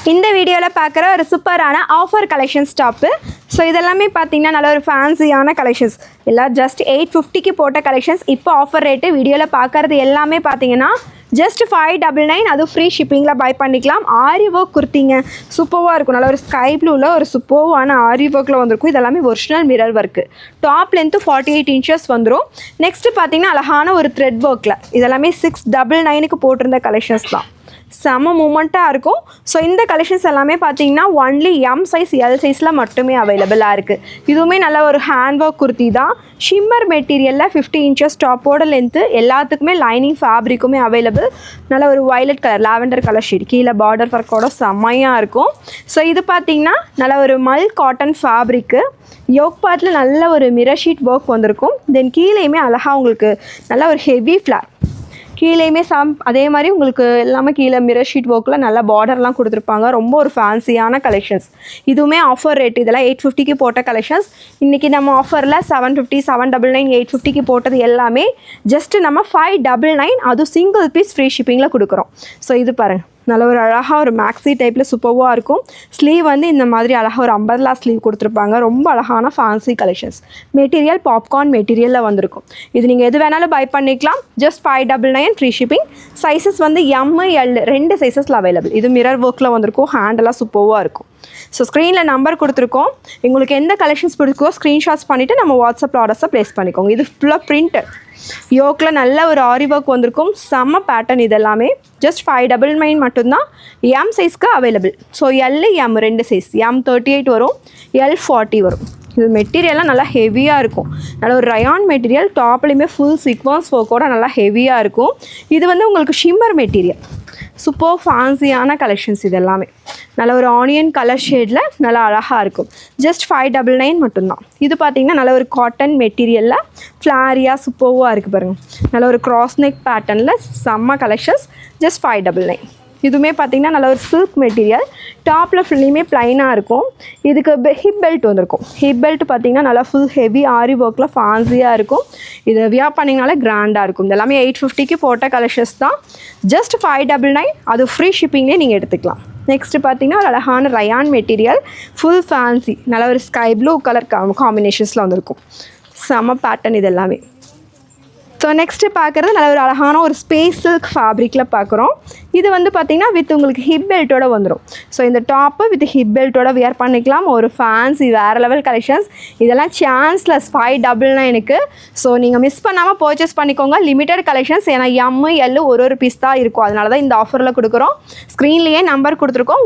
இந்த வீடியோவில் பார்க்குற ஒரு சூப்பரான ஆஃபர் கலெக்ஷன்ஸ் டாப்பு. ஸோ இதெல்லாமே பார்த்தீங்கன்னா நல்ல ஒரு ஃபேன்சியான கலெக்ஷன்ஸ், எல்லாம் ஜஸ்ட் 850க்கு போட்ட கலெக்ஷன்ஸ். இப்போ ஆஃபர் ரேட்டு வீடியோவில் பார்க்குறது எல்லாமே பார்த்தீங்கன்னா ஜஸ்ட் 599, அதுவும் ஃப்ரீ ஷிப்பிங்கில் பை பண்ணிக்கலாம். ஆரி ஒர்க் குர்த்திங்க, சூப்பராக இருக்கும். நல்ல ஒரு ஸ்கை ப்ளூவில் ஒரு சூப்பரான ஆரி ஒர்க்கில் வந்திருக்கும். இதெல்லாமே original mirror work. Top length 48 inches வந்துடும். நெக்ஸ்ட்டு பார்த்தீங்கன்னா அழகான ஒரு த்ரெட் ஒர்க்கில், இதெல்லாமே 699க்கு போட்டிருந்த கலெக்ஷன்ஸ் தான். செம்ம மூமெண்ட்டாக இருக்கும். ஸோ இந்த கலெக்ஷன்ஸ் எல்லாமே பார்த்தீங்கன்னா ஒன்லி எம் சைஸ் எல் சைஸில் மட்டுமே அவைலபிளாக இருக்குது. இதுவுமே நல்ல ஒரு ஹேண்ட் ஒர்க் குர்த்தி தான். ஷிம்மர் மெட்டீரியலில் 50 inches டாப்போட லென்த்து, எல்லாத்துக்குமே லைனிங் ஃபேப்ரிக்குமே அவைலபிள். நல்ல ஒரு violet colour, lavender colour shade, கீழே பார்டர் ஒர்க்கோட செம்மையாக இருக்கும். ஸோ இது பார்த்திங்கன்னா நல்ல ஒரு மல் காட்டன் ஃபேப்ரிக்கு. யோக் பார்ட்டில் நல்ல ஒரு மிரர் ஷீட் ஒர்க் வந்திருக்கும். தென் கீழேயுமே அழகாக உங்களுக்கு நல்ல ஒரு ஹெவி ஃப்ளார், கீழேயுமே அதே மாதிரி உங்களுக்கு எல்லாமே கீழே மிரர் ஷீட் ஒர்க்கில் நல்ல பார்டர்லாம் கொடுத்துருப்பாங்க. ரொம்ப ஒரு ஃபேன்சியான கலெக்ஷன்ஸ். இதுவுமே ஆஃபர் ரேட், இதெல்லாம் 850க்கு போட்ட கலெக்ஷன்ஸ். இன்றைக்கி நம்ம ஆஃபரில் 750, 799, 850க்கு போட்டது எல்லாமே ஜஸ்ட்டு நம்ம 599, அதுவும் சிங்கிள் பீஸ் ஃப்ரீ ஷிப்பிங்கில் கொடுக்குறோம். ஸோ இது பாருங்கள், நல்ல ஒரு அழகாக ஒரு மேக்ஸி டைப்பில் சூப்பராக இருக்கும். ஸ்லீவ் வந்து இந்த மாதிரி அழகாக ஒரு அம்பர்லா ஸ்லீவ் கொடுத்துருப்பாங்க. ரொம்ப அழகான ஃபேன்சி கலெக்ஷன்ஸ். மெட்டீரியல் பாப்கார்ன் மெட்டீரியலில் வந்திருக்கும். இது நீங்கள் எது வேணாலும் பை பண்ணிக்கலாம். Just 599 free shipping. சைஸஸ் வந்து எம் எல் ரெண்டு சைஸஸில் அவைலபிள். இது மிரர் ஒர்க்கில் வந்திருக்கும். ஹேண்டெல்லாம் சூப்பராக இருக்கும். ஸோ ஸ்க்ரீனில் நம்பர் கொடுத்துருக்கோம். உங்களுக்கு எந்த கலெக்ஷன்ஸ் பிடிக்கோ ஸ்க்ரீன்ஷாட்ஸ் பண்ணிவிட்டு நம்ம வாட்ஸ்அப் ஆர்டர்ஸை ப்ளேஸ் பண்ணிக்கோங்க. இது ஃபுல்லாக பிரிண்டட் யோக்கில் நல்ல ஒரு ஆரி ஒர்க் வந்திருக்கும். செம்ம பேட்டர்ன். இதெல்லாமே ஜஸ்ட் 599 மட்டும்தான். எம் சைஸ்க்கு அவைலபிள். ஸோ எல் எம் ரெண்டு சைஸ், எம் 38 வரும், எல் 40 வரும். இது மெட்டீரியல்லாம் நல்லா ஹெவியாக இருக்கும். நல்ல ஒரு ரயான் மெட்டீரியல், டாப்லேயுமே ஃபுல் சீக்வன்ஸ் ஒர்க்கோட நல்லா ஹெவியாக இருக்கும். இது வந்து உங்களுக்கு ஷிம்மர் மெட்டீரியல், சூப்பர் ஃபேன்சியான கலெக்ஷன்ஸ். இது எல்லாமே நல்ல ஒரு ஆனியன் கலர் ஷேடில் நல்லா அழகாக இருக்கும். ஜஸ்ட் 599 மட்டும்தான். இது பார்த்திங்கன்னா நல்ல ஒரு காட்டன் மெட்டீரியலில் ஃப்ளாரியாக சூப்பராக இருக்குது பாருங்கள். நல்ல ஒரு கிராஸ் நெக் பேட்டர்னில் செம்ம கலெக்ஷன்ஸ். ஜஸ்ட் 599. இதுவுமே பார்த்திங்கன்னா நல்ல ஒரு சில்க் மெட்டீரியல், டாப்பில் ஃபுல்லையுமே ப்ளைனாக இருக்கும். இதுக்கு ஹிப் பெல்ட் வந்திருக்கும். ஹிப் பெல்ட் பார்த்திங்கன்னா நல்லா ஃபுல் ஹெவி ஆரி ஒர்க்கில் ஃபேன்சியாக இருக்கும். இது வியர் பண்ணிங்கனாலே கிராண்டாக இருக்கும். இது எல்லாமே 850க்கு போட்ட கலெக்ஷன்ஸ் தான். ஜஸ்ட் 599, அது ஃப்ரீ ஷிப்பிங்லேயே நீங்கள் எடுத்துக்கலாம். நெக்ஸ்ட்டு பார்த்திங்கன்னா ஒரு அழகான ரயான் மெட்டீரியல், ஃபுல் ஃபேன்சி, நல்ல ஒரு ஸ்கை ப்ளூ கலர் காம்பினேஷன்ஸில் வந்திருக்கும். செம பேட்டர்ன் இது எல்லாமே. ஸோ நெக்ஸ்ட்டு பார்க்குறது நல்ல ஒரு அழகான ஒரு ஸ்பேஸ் சில்க் ஃபேப்ரிக்கில் பார்க்குறோம். இது வந்து பார்த்திங்கன்னா வித் உங்களுக்கு ஹிப் பெல்ட்டோட வந்துடும். ஸோ இந்த டாப்பு வித் ஹிப் பெல்ட்டோட வியர் பண்ணிக்கலாம். ஒரு ஃபேன்சி வேறு லெவல் கலெக்ஷன்ஸ். இதெல்லாம் சான்ஸ்லெஸ் 599க்கு. ஸோ நீங்கள் மிஸ் பண்ணாமல் பர்ச்சேஸ் பண்ணிக்கோங்க. Limited collections. ஏன்னா எம் எல் ஒரு பீஸ் தான் இருக்கும். அதனால தான் இந்த ஆஃபரில் கொடுக்குறோம். ஸ்க்ரீன்லேயே நம்பர் கொடுத்துருக்கோம்.